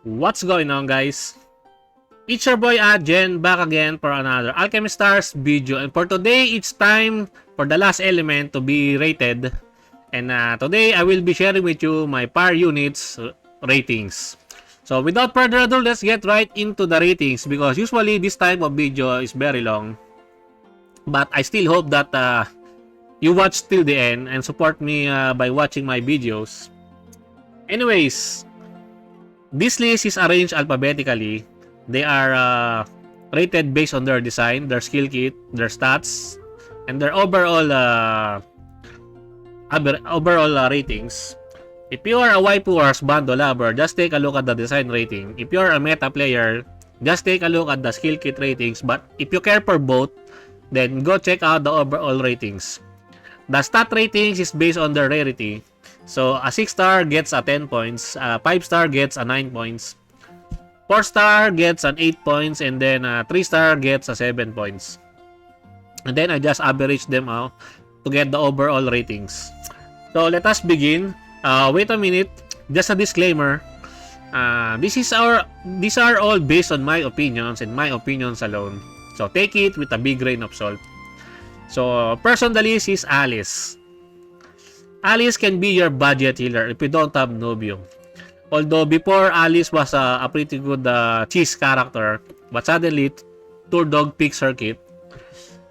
What's going on, guys? It's your boy Jen back again for another Alchemy Stars video, and for today it's time for the last element to be rated, and today I will be sharing with you my power units ratings. So without further ado, let's get right into the ratings because usually this type of video is very long, but I still hope that you watch till the end and support me by watching my videos. Anyways, this list is arranged alphabetically. They are rated based on their design, their skill kit, their stats, and their overall ratings. If you are a waifu or bando lover, just take a look at the design rating. If you are a meta player, just take a look at the skill kit ratings. But if you care for both, then go check out the overall ratings. The stat ratings is based on their rarity. So a 6-star gets a 10 points, a 5-star gets a 9 points, 4-star gets an 8 points, and then a 3-star gets a 7 points. And then I just average them out to get the overall ratings. So let us begin. Wait a minute, just a disclaimer. These are all based on my opinions and my opinions alone. So take it with a big grain of salt. So first on the list is Alice. Alice can be your budget healer if you don't have Nobio. Although before Alice was a pretty good cheese character, but suddenly Turdog picks her kit.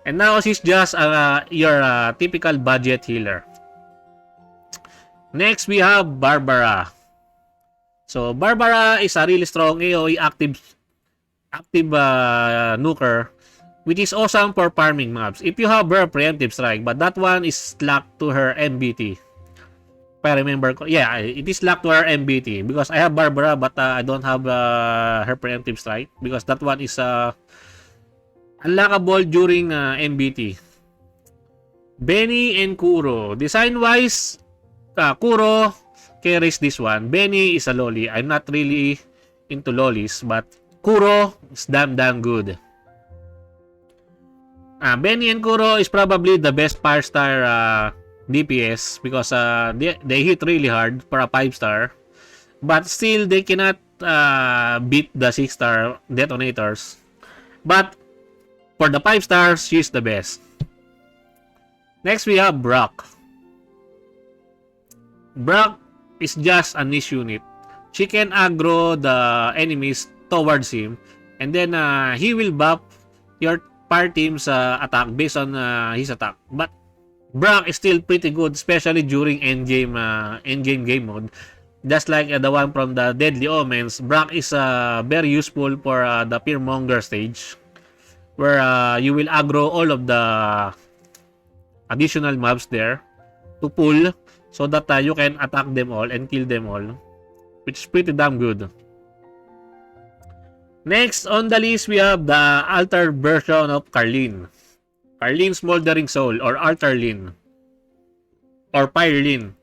And now she's just your typical budget healer. Next we have Barbara. So Barbara is a really strong AoE active nuker, which is awesome for farming mobs if you have her preemptive strike, but that one is locked to her MBT. If I remember, yeah, it is locked to her MBT because I have Barbara, but I don't have her preemptive strike because that one is unlockable during MBT. Benny and Kuro. Design wise, Kuro carries this one. Benny is a loli. I'm not really into lolis, but Kuro is damn good. Benny and Kuro is probably the best 5-star DPS because they hit really hard for a 5-star, but still they cannot beat the 6-star detonators. But for the 5-stars, she's the best. Next we have Brock. Brock is just a niche unit. She can aggro the enemies towards him, and then he will buff your fire team's attack based on his attack. But Brock is still pretty good, especially during endgame game mode. Just like the one from the Deadly Omens, Brock is very useful for the Fearmonger stage, where you will aggro all of the additional mobs there to pull so that you can attack them all and kill them all, which is pretty damn good. Next on the list, we have the altered version of Carlin. Carlin's Smoldering Soul, or Alterlin, or Pyrelin,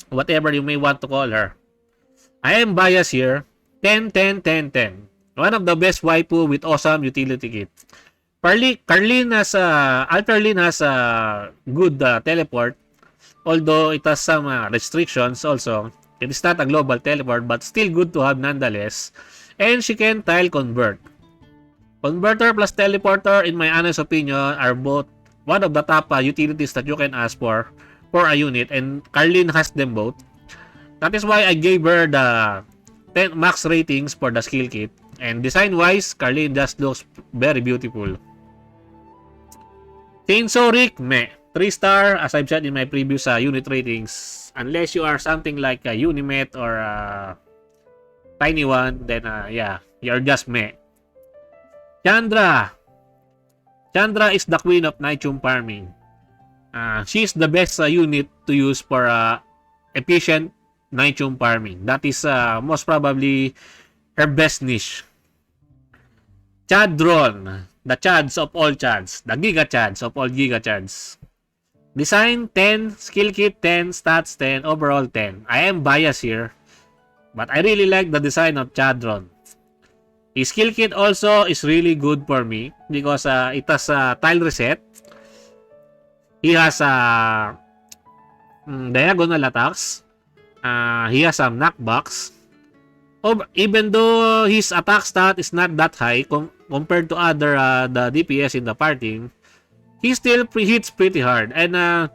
whatever you may want to call her. I am biased here. 10, 10, 10, 10. One of the best waifu with awesome utility kit. Alterlin has a good teleport, although it has some restrictions also. It is not a global teleport, but still good to have nonetheless. And she can tile convert. Converter plus teleporter, in my honest opinion, are both one of the top utilities that you can ask for a unit, and Carlin has them both. That is why I gave her the 10 max ratings for the skill kit. And design wise, Carlin just looks very beautiful. Chainsaw Rick, meh. 3-star, as I've said in my previous unit ratings. Unless you are something like a Unimet or a Tiny One, then yeah, you're just meh. Chandra is the queen of Nitrum farming. She is the best unit to use for efficient Nitrum farming. That is most probably her best niche. Chadron, the Chads of all Chads, the Giga Chads of all Giga Chads. Design 10, skill kit 10, stats 10, overall 10. I am biased here, but I really like the design of Chadron. His skill kit also is really good for me because it has a tile reset. He has a diagonal attacks. He has some knockbacks. Even though his attack stat is not that high compared to other the DPS in the party, he still hits pretty hard. And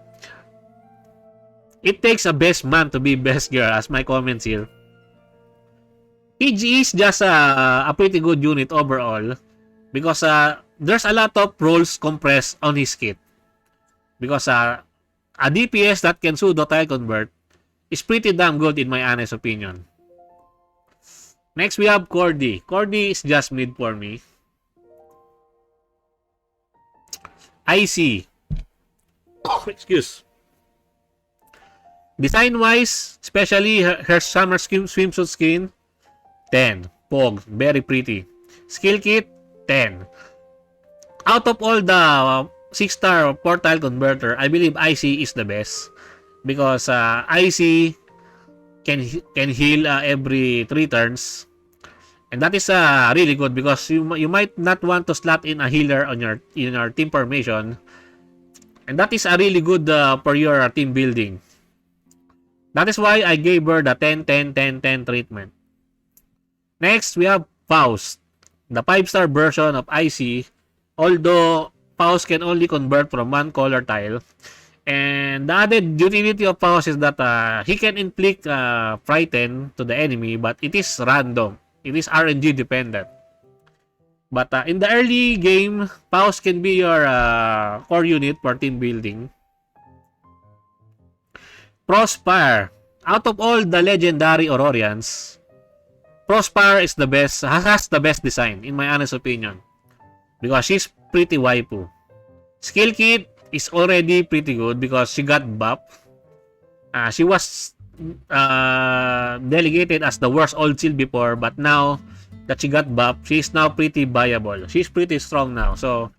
it takes a best man to be best girl, as my comments here. He is just a pretty good unit overall because there's a lot of roles compressed on his kit. Because a DPS that can pseudo tile convert is pretty damn good in my honest opinion. Next, we have Cordy. Cordy is just mid for me. IC. Excuse. Design-wise, especially her summer swimsuit skin, 10. Pog. Very pretty. Skill kit, 10. Out of all the 6-star portal converter, I believe IC is the best. Because IC can heal every 3 turns. And that is really good because you might not want to slot in a healer on your team formation. And that is really good for your team building. That is why I gave her the 10-10-10-10 treatment. Next, we have Faust, the 5-star version of IC. Although Faust can only convert from one color tile. And the added utility of Faust is that he can inflict frighten to the enemy, but it is random. It is RNG dependent. But in the early game, Faust can be your core unit for team building. Prospire. Out of all the legendary Aurorians, Prospire is the best, has the best design, in my honest opinion. Because she's pretty waifu. Skill kit is already pretty good because she got buffed. She was delegated as the worst old shield before, but now that she got buffed, she's now pretty viable. She's pretty strong now. So,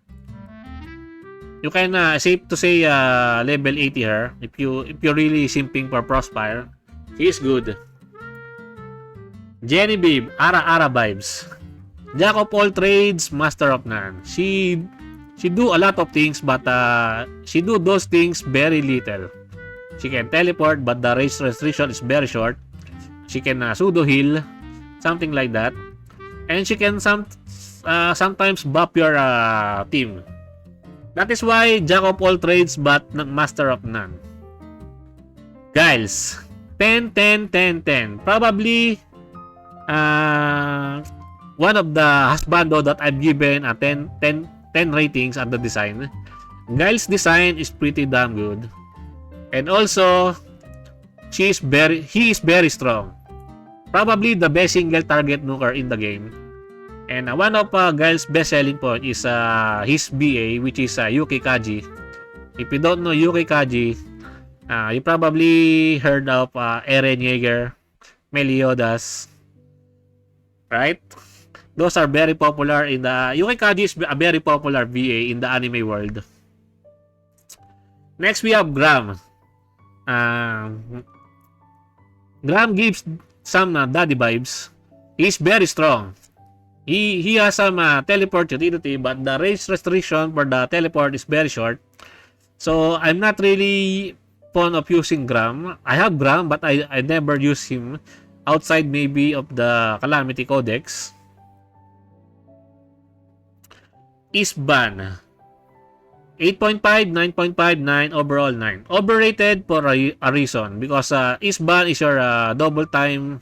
you can safe to say level 80 her if you're really simping for Prospire. She is good. Genevieve, Ara vibes. Jack of all trades, master of none. She do a lot of things, but she do those things very little. She can teleport, but the range restriction is very short. She can pseudo heal, something like that, and she can sometimes buff your team. That is why Jack of all trades, but master of none. Giles, 10-10-10-10. Probably one of the husbando that I've given a 10 ratings at the design. Giles' design is pretty damn good. And also, he is very strong. Probably the best single target nuker in the game. And one of Giles' best selling point is his BA, which is Yuki Kaji. If you don't know Yuki Kaji, you probably heard of Eren Yeager, Meliodas, right? Those are very popular in the... Yuki Kaji is a very popular VA in the anime world. Next, we have Gram. Gram gives some daddy vibes. He's very strong. He has some teleport utility, but the range restriction for the teleport is very short. So, I'm not really fond of using Gram. I have Gram, but I never use him outside maybe of the Calamity Codex. Isban. 8.5, 9.5, 9, overall 9. Overrated for a reason. Because Isban is your double chainer.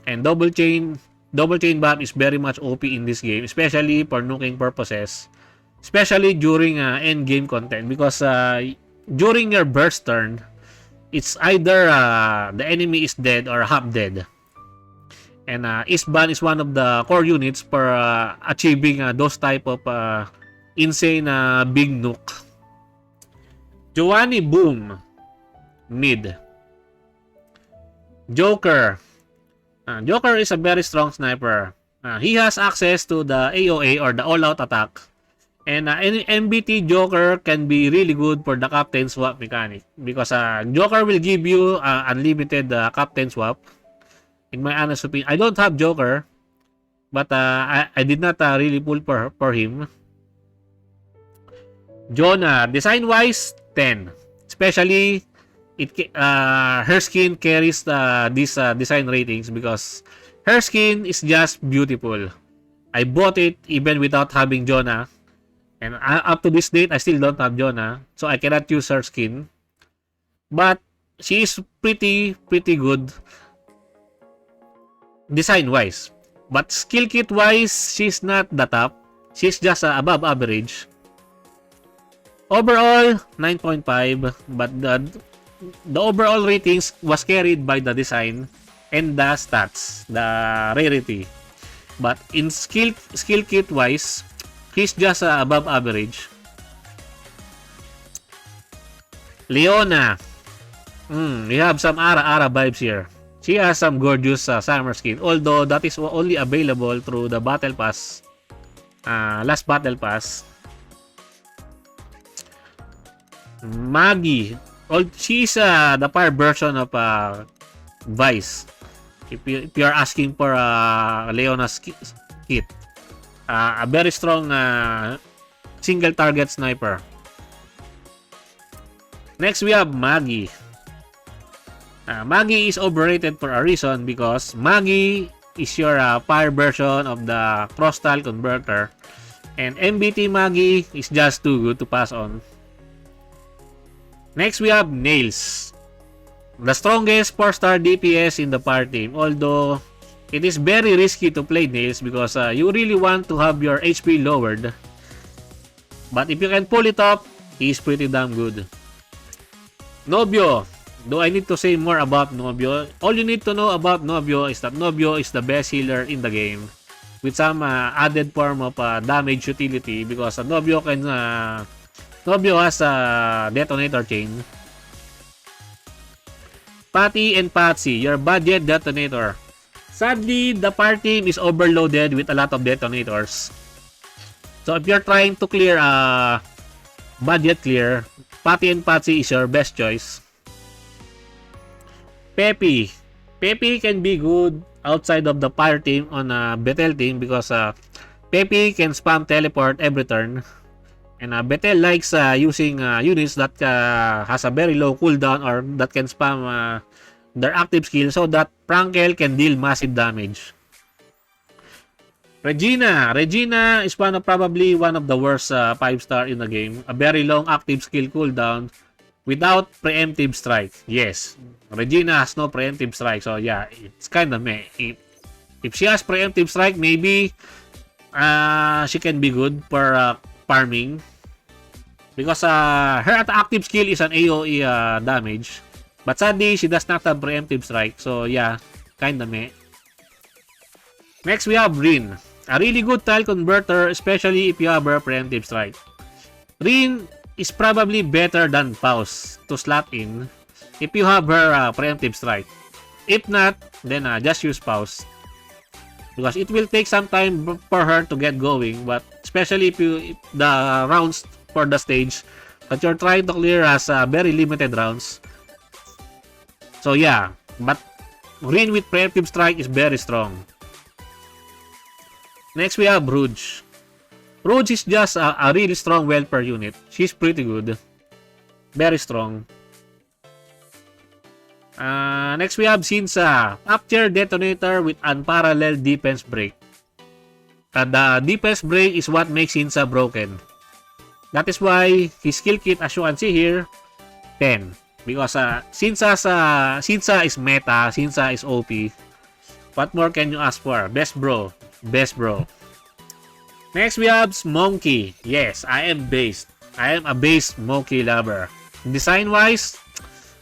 And double chain buff is very much OP in this game. Especially for nuking purposes. Especially during end game content. Because during your burst turn, it's either the enemy is dead or half dead. And Isban is one of the core units for achieving those type of insane big nuke. Giovanni Boom, mid. Joker. Joker is a very strong sniper. He has access to the AOA or the all-out attack. And MBT Joker can be really good for the captain swap mechanic. Because Joker will give you unlimited captain swap. In my honest opinion, I don't have Joker, but I did not really pull for him. Jonah, design-wise, 10. Especially her skin carries these design ratings because her skin is just beautiful. I bought it even without having Jonah, and up to this date I still don't have Jonah, so I cannot use her skin. But she is pretty good design wise. But skill kit wise, she's not the top. She's just above average. Overall, 9.5, but the overall ratings was carried by the design and the stats, the rarity. But in skill kit wise, he's just above average. Leona. We have some Ara vibes here. She has some gorgeous summer skin, although that is only available through the battle pass. Last battle pass. Maggie. She's the fire version of Vice. If you are asking for Leona's kit. A very strong single target sniper. Next we have Maggie. Maggie is overrated for a reason because Maggie is your fire version of the cross-style converter, and MBT Maggie is just too good to pass on. Next we have Nails, the strongest 4-star DPS in the fire team, although it is very risky to play Nails because you really want to have your HP lowered, but if you can pull it off, he is pretty damn good. Nobio. Do I need to say more about Nobio? All you need to know about Nobio is that Nobio is the best healer in the game with some added form of damage utility because Nobio has a detonator chain. Patty and Patsy, your budget detonator. Sadly, the fire team is overloaded with a lot of detonators. So if you're trying to clear budget clear, Patty and Patsy is your best choice. Peppy can be good outside of the fire team on a Betel team because Peppy can spam teleport every turn, and Betel likes using units that has a very low cooldown or that can spam their active skill so that Frankel can deal massive damage. Regina is probably one of the worst 5-star in the game. A very long active skill cooldown without preemptive strike. Yes, Regina has no preemptive strike. So yeah, it's kind of meh. If she has preemptive strike, maybe she can be good for farming. Because her active skill is an AoE damage. But sadly, she does not have preemptive strike. So yeah, kind of meh. Next, we have Rin. A really good tile converter, especially if you have her preemptive strike. Rin is probably better than Faust to slot in if you have her preemptive strike. If not, then just use Faust because it will take some time for her to get going, but especially if the rounds for the stage that you're trying to clear has very limited rounds. So yeah, but Rin with preemptive strike is very strong. Next we have Rouge. Rouge is just a really strong welfare unit. She's pretty good. Very strong. Next we have Sinsa. Top-tier detonator with unparalleled defense break. The defense break is what makes Sinsa broken. That is why his skill kit, as you can see here, 10. Because Sinsa is meta, Sinsa is OP. What more can you ask for? Best bro. Next, we have Monkey. Yes, I am a based Monkey lover. Design-wise,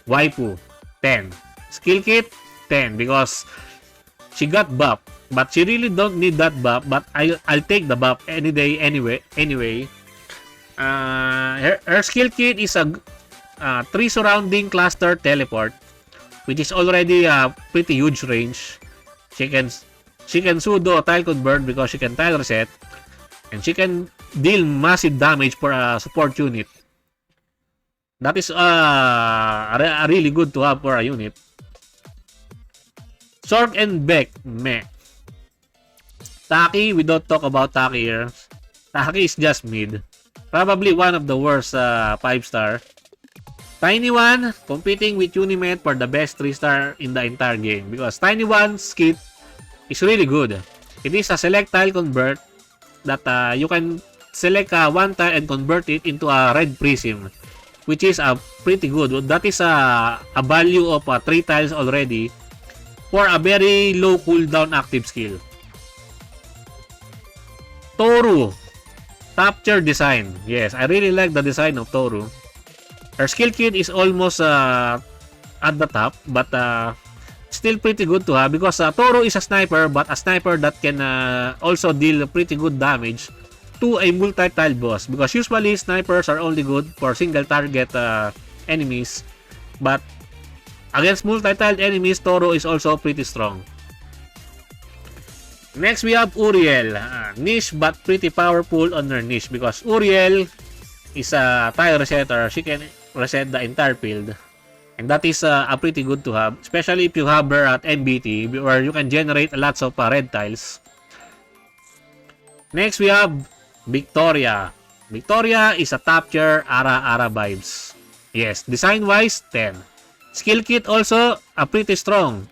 waifu, 10. Skill kit, 10 because she got buff. But she really don't need that buff. But I'll take the buff any day, anyway. Her skill kit is a 3 surrounding cluster teleport, which is already a pretty huge range. She can pseudo tile convert because she can tile reset. And she can deal massive damage for a support unit. That is really good to have for a unit. Sork and Beck, meh. Taki, we don't talk about Taki here. Taki is just mid. Probably one of the worst 5-star. Tiny One competing with Unimed for the best 3-star in the entire game because Tiny One's kit is really good. It is a select tile convert that you can select one tile and convert it into a red prism, which is pretty good. That is a value of 3 tiles already for a very low cooldown active skill. Toru, top tier design. Yes, I really like the design of Toru. Her skill kit is almost at the top, but still pretty good to have because Toru is a sniper, but a sniper that can also deal pretty good damage to a multi-tile boss because usually snipers are only good for single target enemies, but against multi-tile enemies, Toru is also pretty strong. Next, we have Uriel. Niche but pretty powerful on her niche because Uriel is a tile resetter. She can reset the entire field. And that is a pretty good to have, especially if you have her at MBT where you can generate lots of red tiles. Next, we have Victoria. Victoria is a top tier Ara vibes. Yes, design-wise, 10. Skill kit also pretty strong.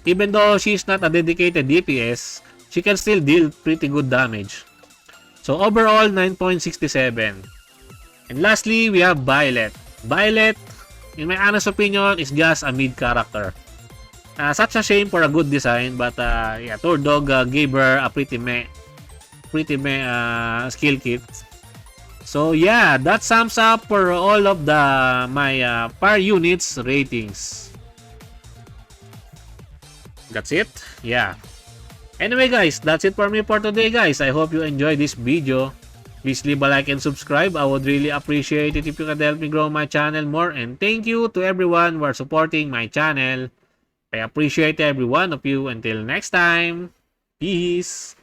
Even though she's not a dedicated DPS, she can still deal pretty good damage. So overall, 9.67. And lastly, we have Violet. Violet, in my honest opinion, is just a mid character. Such a shame for a good design, but yeah, Turdog gave her a pretty meh skill kit. So yeah, that sums up for all of my par units ratings. That's it. Yeah. Anyway guys, that's it for me for today guys. I hope you enjoyed this video. Please leave a like and subscribe. I would really appreciate it if you can help me grow my channel more. And thank you to everyone who are supporting my channel. I appreciate every one of you. Until next time, peace.